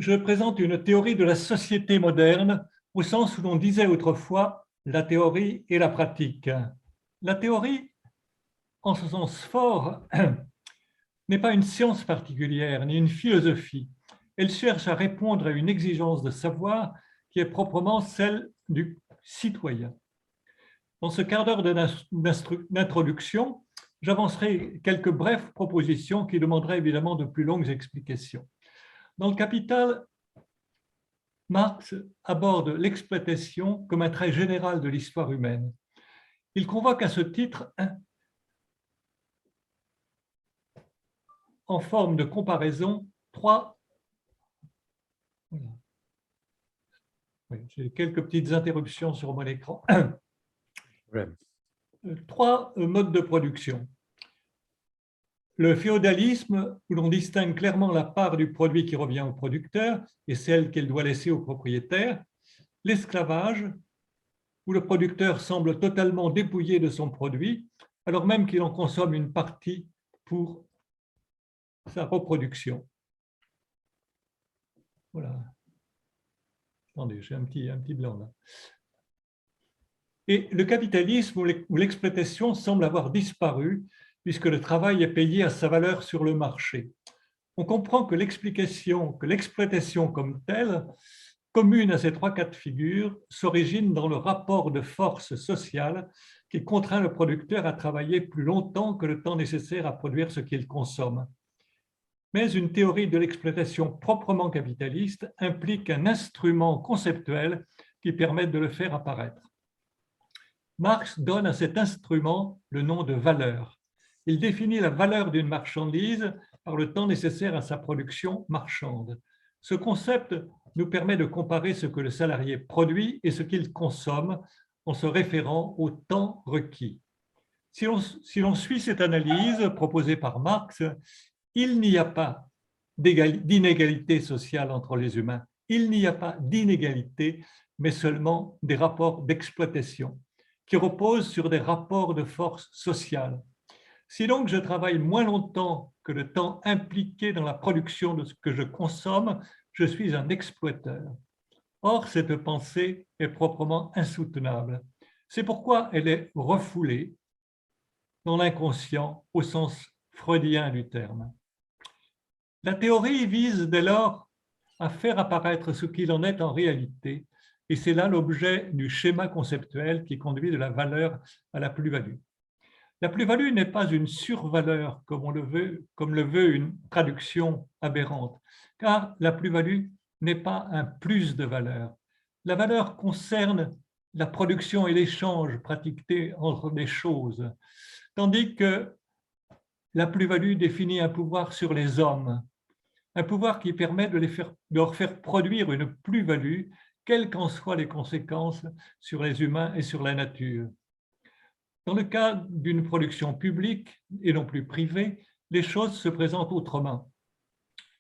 je présente une théorie de la société moderne au sens où l'on disait autrefois la théorie et la pratique. La théorie, en ce sens fort, n'est pas une science particulière ni une philosophie. Elle cherche à répondre à une exigence de savoir qui est proprement celle du citoyen. Dans ce quart d'heure d'introduction, j'avancerai quelques brèves propositions qui demanderaient évidemment de plus longues explications. Dans le Capital, Marx aborde l'exploitation comme un trait général de l'histoire humaine. Il convoque à ce titre, en forme de comparaison, j'ai quelques petites interruptions sur mon écran. Trois modes de production. Le féodalisme, où l'on distingue clairement la part du produit qui revient au producteur et celle qu'elle doit laisser au propriétaire. L'esclavage, où le producteur semble totalement dépouillé de son produit, alors même qu'il en consomme une partie pour sa reproduction. Voilà. Attendez, j'ai un petit blanc là. Et le capitalisme, où l'exploitation semble avoir disparu, puisque le travail est payé à sa valeur sur le marché. On comprend que l'exploitation comme telle, commune à ces trois cas de figure, s'origine dans le rapport de force sociale qui contraint le producteur à travailler plus longtemps que le temps nécessaire à produire ce qu'il consomme. Mais une théorie de l'exploitation proprement capitaliste implique un instrument conceptuel qui permette de le faire apparaître. Marx donne à cet instrument le nom de valeur. Il définit la valeur d'une marchandise par le temps nécessaire à sa production marchande. Ce concept nous permet de comparer ce que le salarié produit et ce qu'il consomme en se référant au temps requis. Si l'on suit cette analyse proposée par Marx, il n'y a pas d'inégalité sociale entre les humains. Il n'y a pas d'inégalité, mais seulement des rapports d'exploitation qui reposent sur des rapports de force sociale. Si donc je travaille moins longtemps que le temps impliqué dans la production de ce que je consomme, je suis un exploiteur. Or, cette pensée est proprement insoutenable. C'est pourquoi elle est refoulée dans l'inconscient au sens freudien du terme. La théorie vise dès lors à faire apparaître ce qu'il en est en réalité, et c'est là l'objet du schéma conceptuel qui conduit de la valeur à la plus-value. La plus-value n'est pas une survaleur comme le veut une traduction aberrante, car la plus-value n'est pas un plus de valeur. La valeur concerne la production et l'échange pratiqués entre des choses, tandis que la plus-value définit un pouvoir sur les hommes, un pouvoir qui permet de leur faire produire une plus-value, quelles qu'en soient les conséquences sur les humains et sur la nature. Dans le cas d'une production publique et non plus privée, les choses se présentent autrement,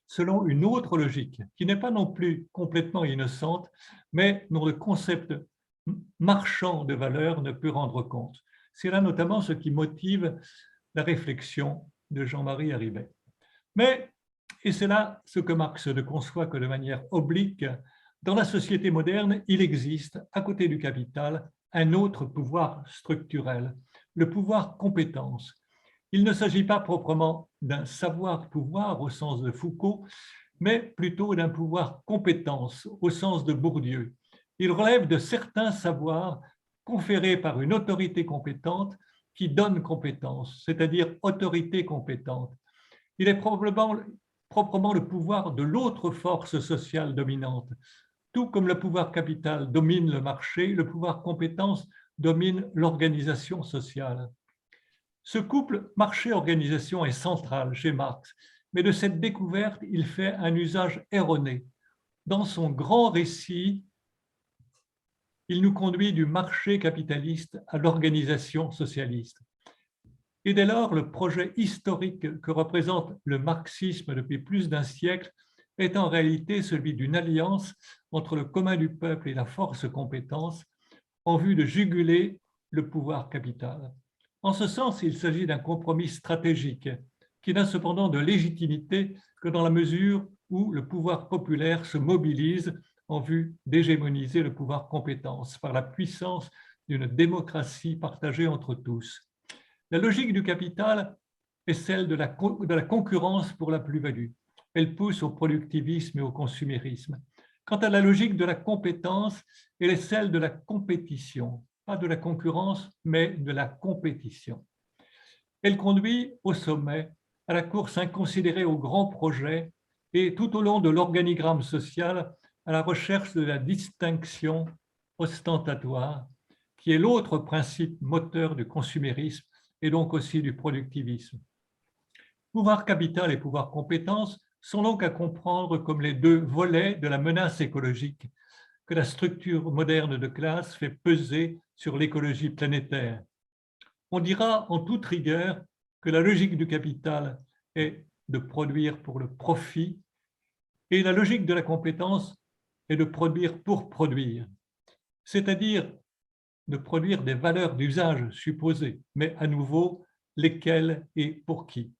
selon une autre logique, qui n'est pas non plus complètement innocente, mais dont le concept marchand de valeur ne peut rendre compte. C'est là notamment ce qui motive la réflexion de Jean-Marie Arribet. Mais, et c'est là ce que Marx ne conçoit que de manière oblique, dans la société moderne, il existe, à côté du capital, un autre pouvoir structurel, le pouvoir compétence. Il ne s'agit pas proprement d'un savoir-pouvoir au sens de Foucault, mais plutôt d'un pouvoir compétence au sens de Bourdieu. Il relève de certains savoirs conférés par une autorité compétente qui donne compétence, c'est-à-dire autorité compétente. Il est proprement le pouvoir de l'autre force sociale dominante. Tout comme le pouvoir capital domine le marché, le pouvoir compétence domine l'organisation sociale. Ce couple marché-organisation est central chez Marx, mais de cette découverte, il fait un usage erroné. Dans son grand récit, il nous conduit du marché capitaliste à l'organisation socialiste. Et dès lors, le projet historique que représente le marxisme depuis plus d'un siècle est en réalité celui d'une alliance entre le commun du peuple et la force compétence en vue de juguler le pouvoir capital. En ce sens, il s'agit d'un compromis stratégique qui n'a cependant de légitimité que dans la mesure où le pouvoir populaire se mobilise en vue d'hégémoniser le pouvoir compétence par la puissance d'une démocratie partagée entre tous. La logique du capital est celle de la concurrence pour la plus-value. Elle pousse au productivisme et au consumérisme. Quant à la logique de la compétence, elle est celle de la compétition, pas de la concurrence, mais de la compétition. Elle conduit au sommet, à la course inconsidérée aux grands projets et tout au long de l'organigramme social, à la recherche de la distinction ostentatoire, qui est l'autre principe moteur du consumérisme et donc aussi du productivisme. Pouvoir capital et pouvoir compétence sont donc à comprendre comme les deux volets de la menace écologique que la structure moderne de classe fait peser sur l'écologie planétaire. On dira en toute rigueur que la logique du capital est de produire pour le profit et la logique de la compétence est de produire pour produire, c'est-à-dire de produire des valeurs d'usage supposées, mais à nouveau, lesquelles et pour qui.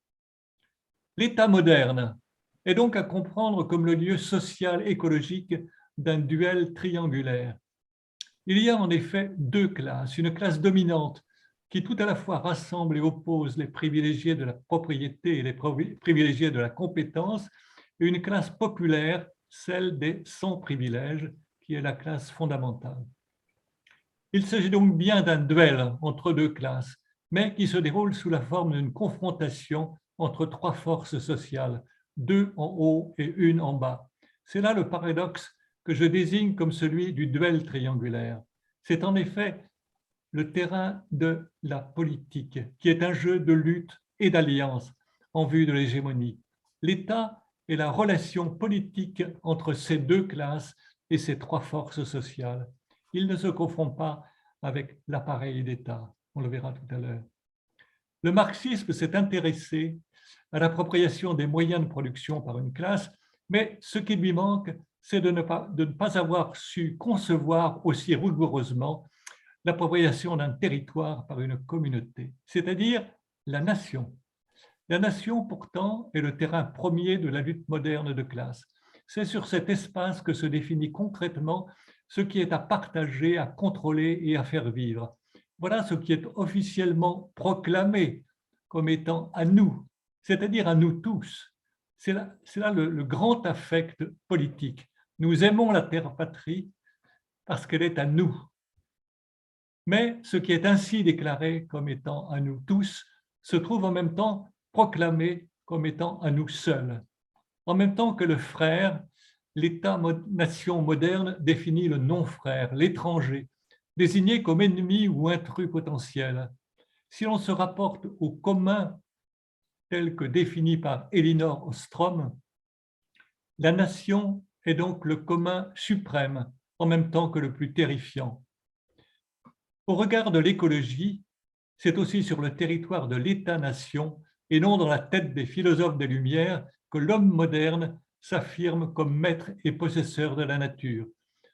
L'État moderne est donc à comprendre comme le lieu social écologique d'un duel triangulaire. Il y a en effet deux classes, une classe dominante qui tout à la fois rassemble et oppose les privilégiés de la propriété et les privilégiés de la compétence, et une classe populaire, celle des sans privilèges, qui est la classe fondamentale. Il s'agit donc bien d'un duel entre deux classes, mais qui se déroule sous la forme d'une confrontation entre trois forces sociales, deux en haut et une en bas. C'est là le paradoxe que je désigne comme celui du duel triangulaire. C'est en effet le terrain de la politique, qui est un jeu de lutte et d'alliance en vue de l'hégémonie. L'État est la relation politique entre ces deux classes et ces trois forces sociales. Il ne se confond pas avec l'appareil d'État, on le verra tout à l'heure. Le marxisme s'est intéressé à l'appropriation des moyens de production par une classe, mais ce qui lui manque, c'est de ne pas avoir su concevoir aussi rigoureusement l'appropriation d'un territoire par une communauté, c'est-à-dire la nation. La nation, pourtant, est le terrain premier de la lutte moderne de classe. C'est sur cet espace que se définit concrètement ce qui est à partager, à contrôler et à faire vivre. Voilà ce qui est officiellement proclamé comme étant à nous, c'est-à-dire à nous tous. C'est là le grand affect politique. Nous aimons la terre-patrie parce qu'elle est à nous. Mais ce qui est ainsi déclaré comme étant à nous tous se trouve en même temps proclamé comme étant à nous seuls. En même temps que le frère, l'État-nation moderne définit le non-frère, l'étranger, désigné comme ennemi ou intrus potentiel. Si l'on se rapporte au commun tel que défini par Elinor Ostrom, la nation est donc le commun suprême, en même temps que le plus terrifiant. Au regard de l'écologie, c'est aussi sur le territoire de l'État-nation et non dans la tête des philosophes des Lumières que l'homme moderne s'affirme comme maître et possesseur de la nature.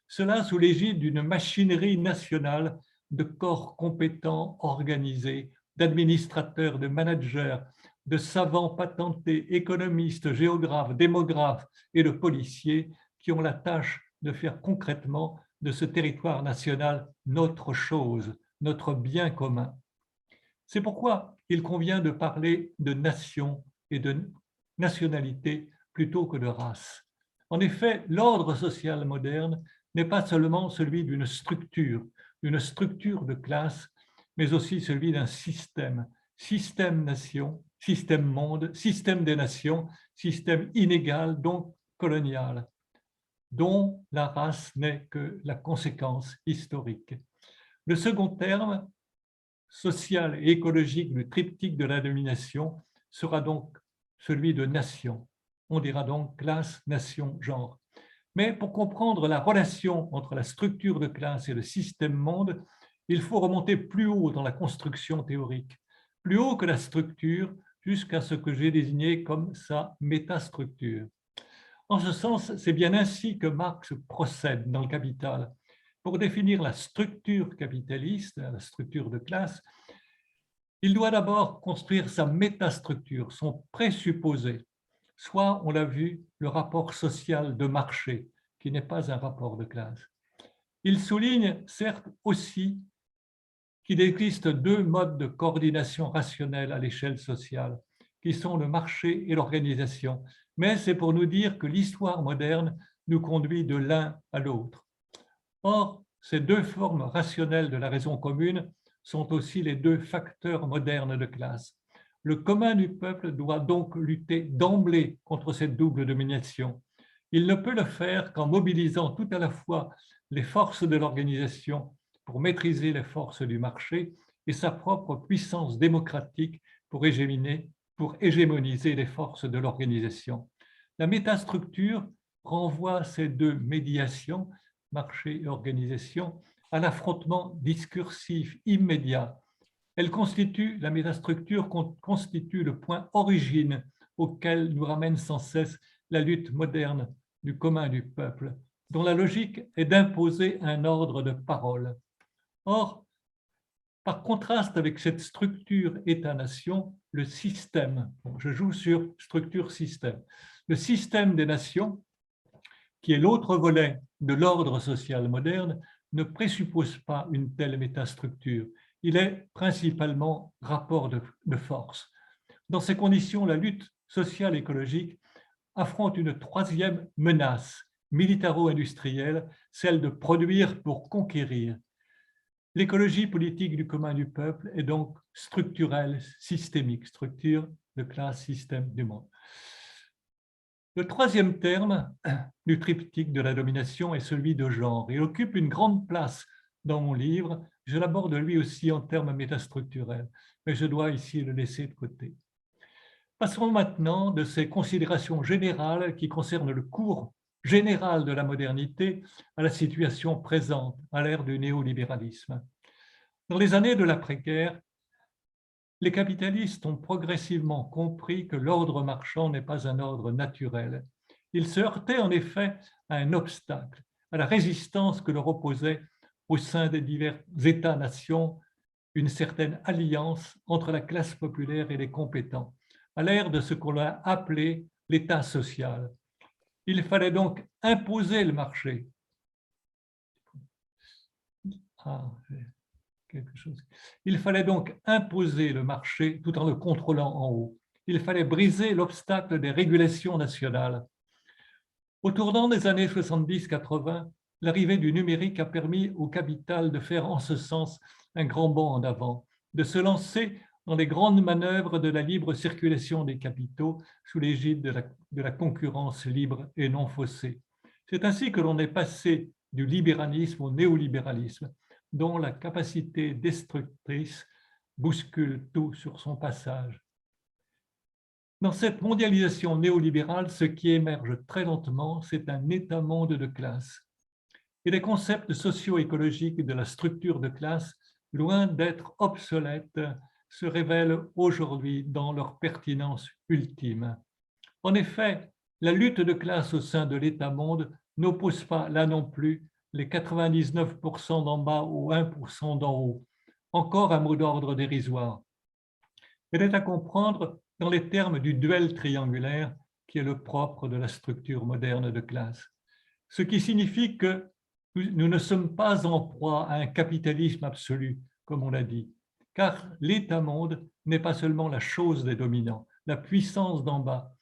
Cela sous l'égide d'une machinerie nationale de corps compétents, organisés, d'administrateurs, de managers, de savants patentés, économistes, géographes, démographes et de policiers qui ont la tâche de faire concrètement de ce territoire national notre chose, notre bien commun. C'est pourquoi il convient de parler de nation et de nationalité plutôt que de race. En effet, l'ordre social moderne n'est pas seulement celui d'une structure de classe, mais aussi celui d'un système, système-nation, système-monde, système des nations, système inégal, donc colonial, dont la race n'est que la conséquence historique. Le second terme, social et écologique du triptyque de la domination, sera donc celui de nation. On dira donc classe, nation, genre. Mais pour comprendre la relation entre la structure de classe et le système-monde, il faut remonter plus haut dans la construction théorique, plus haut que la structure, jusqu'à ce que j'ai désigné comme sa métastructure. En ce sens, c'est bien ainsi que Marx procède dans le Capital. Pour définir la structure capitaliste, la structure de classe, il doit d'abord construire sa métastructure, son présupposé. soit, on l'a vu, le rapport social de marché, qui n'est pas un rapport de classe. Il souligne certes aussi qu'il existe deux modes de coordination rationnelle à l'échelle sociale, qui sont le marché et l'organisation, mais c'est pour nous dire que l'histoire moderne nous conduit de l'un à l'autre. Or, ces deux formes rationnelles de la raison commune sont aussi les deux facteurs modernes de classe. Le commun du peuple doit donc lutter d'emblée contre cette double domination. Il ne peut le faire qu'en mobilisant tout à la fois les forces de l'organisation pour maîtriser les forces du marché et sa propre puissance démocratique pour hégémoniser les forces de l'organisation. La métastructure renvoie ces deux médiations, marché et organisation, à l'affrontement discursif immédiat. La métastructure constitue le point origine auquel nous ramène sans cesse la lutte moderne du commun du peuple, dont la logique est d'imposer un ordre de parole. Or, par contraste avec cette structure État-nation, le système, je joue sur structure-système, le système des nations, qui est l'autre volet de l'ordre social moderne, ne présuppose pas une telle métastructure. Il est principalement rapport de force. Dans ces conditions, la lutte sociale écologique affronte une troisième menace militaro-industrielle, celle de produire pour conquérir. L'écologie politique du commun du peuple est donc structurelle, systémique, structure de classe, système du monde. Le troisième terme du triptyque de la domination est celui de genre. Il occupe une grande place dans mon livre. Je l'aborde lui aussi en termes métastructurels, mais je dois ici le laisser de côté. Passons maintenant de ces considérations générales qui concernent le cours général de la modernité à la situation présente, à l'ère du néolibéralisme. Dans les années de l'après-guerre, les capitalistes ont progressivement compris que l'ordre marchand n'est pas un ordre naturel. Ils se heurtaient en effet à un obstacle, à la résistance que leur opposait au sein des divers États-nations une certaine alliance entre la classe populaire et les compétents, à l'ère de ce qu'on a appelé l'État social. Il fallait donc imposer le marché. Il fallait donc imposer le marché tout en le contrôlant en haut. Il fallait briser l'obstacle des régulations nationales. Au tournant des années 70-80, l'arrivée du numérique a permis au capital de faire en ce sens un grand bond en avant, de se lancer dans les grandes manœuvres de la libre circulation des capitaux sous l'égide de la concurrence libre et non faussée. C'est ainsi que l'on est passé du libéralisme au néolibéralisme, dont la capacité destructrice bouscule tout sur son passage. Dans cette mondialisation néolibérale, ce qui émerge très lentement, c'est un État-monde de classe. Et les concepts socio-écologiques de la structure de classe, loin d'être obsolètes, se révèlent aujourd'hui dans leur pertinence ultime. En effet, la lutte de classe au sein de l'État-monde n'oppose pas, là non plus, les 99% d'en bas aux 1% d'en haut. Encore un mot d'ordre dérisoire. Elle est à comprendre dans les termes du duel triangulaire qui est le propre de la structure moderne de classe. Ce qui signifie que nous ne sommes pas en proie à un capitalisme absolu, comme on l'a dit, car l'État-monde n'est pas seulement la chose des dominants, la puissance d'en bas.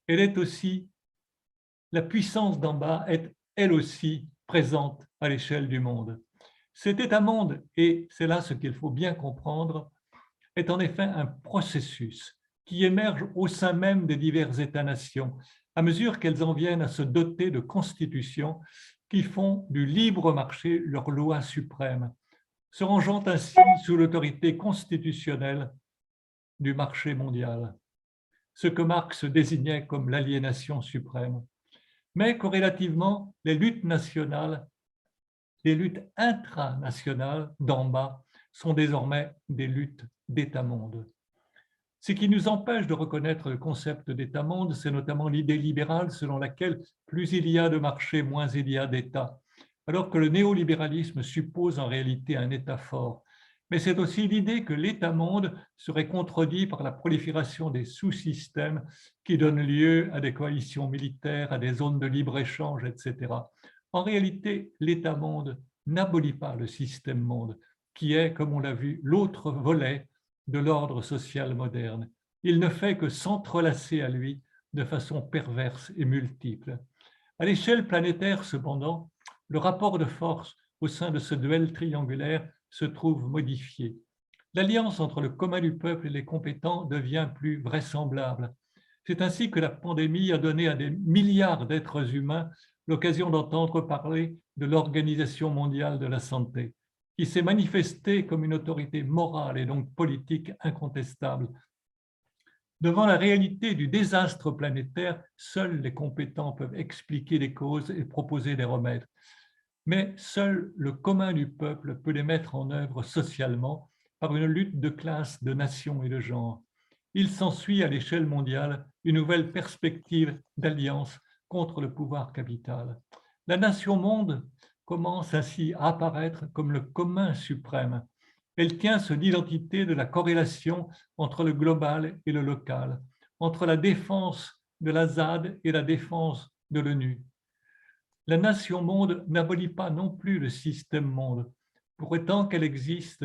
La puissance d'en bas est elle aussi présente à l'échelle du monde. Cet État-monde, et c'est là ce qu'il faut bien comprendre, est en effet un processus qui émerge au sein même des divers États-nations, à mesure qu'elles en viennent à se doter de constitutions qui font du libre marché leur loi suprême, se rangeant ainsi sous l'autorité constitutionnelle du marché mondial, ce que Marx désignait comme l'aliénation suprême. Mais corrélativement, les luttes nationales, les luttes intranationales d'en bas sont désormais des luttes d'État-monde. Ce qui nous empêche de reconnaître le concept d'État-monde, c'est notamment l'idée libérale selon laquelle plus il y a de marché, moins il y a d'État, alors que le néolibéralisme suppose en réalité un État fort. mais c'est aussi l'idée que l'État-monde serait contredit par la prolifération des sous-systèmes qui donnent lieu à des coalitions militaires, à des zones de libre-échange, etc. En réalité, l'État-monde n'abolit pas le système-monde, qui est, comme on l'a vu, l'autre volet de l'ordre social moderne. Il ne fait que s'entrelacer à lui de façon perverse et multiple. À l'échelle planétaire, cependant, le rapport de force au sein de ce duel triangulaire se trouve modifié. L'alliance entre le commun du peuple et les compétents devient plus vraisemblable. C'est ainsi que la pandémie a donné à des milliards d'êtres humains l'occasion d'entendre parler de l'Organisation mondiale de la santé, qui s'est manifestée comme une autorité morale et donc politique incontestable. Devant la réalité du désastre planétaire, seuls les compétents peuvent expliquer les causes et proposer des remèdes. Mais seul le commun du peuple peut les mettre en œuvre socialement par une lutte de classe, de nation et de genre. Il s'ensuit à l'échelle mondiale une nouvelle perspective d'alliance contre le pouvoir capital. La nation-monde commence ainsi à apparaître comme le commun suprême. Elle tient son identité de la corrélation entre le global et le local, entre la défense de la ZAD et la défense de l'ONU. La nation-monde n'abolit pas non plus le système-monde. Pour autant qu'elle existe,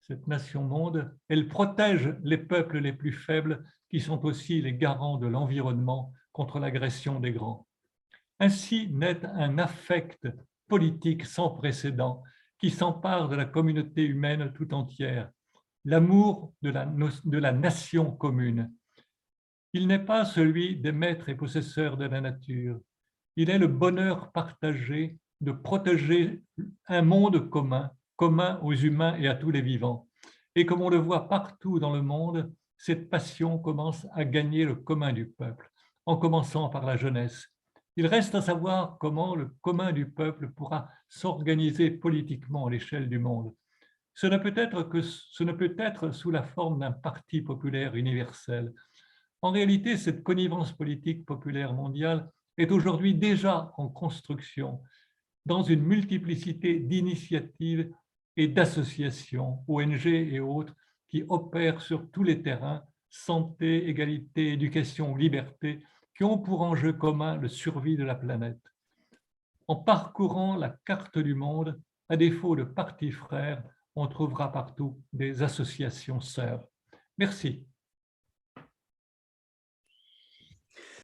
cette nation-monde, elle protège les peuples les plus faibles qui sont aussi les garants de l'environnement contre l'agression des grands. Ainsi naît un affect politique sans précédent qui s'empare de la communauté humaine tout entière, l'amour de la nation commune. Il n'est pas celui des maîtres et possesseurs de la nature. Il est le bonheur partagé de protéger un monde commun, commun aux humains et à tous les vivants. Et comme on le voit partout dans le monde, cette passion commence à gagner le commun du peuple, en commençant par la jeunesse. Il reste à savoir comment le commun du peuple pourra s'organiser politiquement à l'échelle du monde. Ce ne peut être sous la forme d'un parti populaire universel. En réalité, cette connivence politique populaire mondiale est aujourd'hui déjà en construction dans une multiplicité d'initiatives et d'associations, ONG et autres, qui opèrent sur tous les terrains, santé, égalité, éducation, liberté, qui ont pour enjeu commun le survie de la planète. En parcourant la carte du monde, à défaut de partis frères, on trouvera partout des associations sœurs. Merci.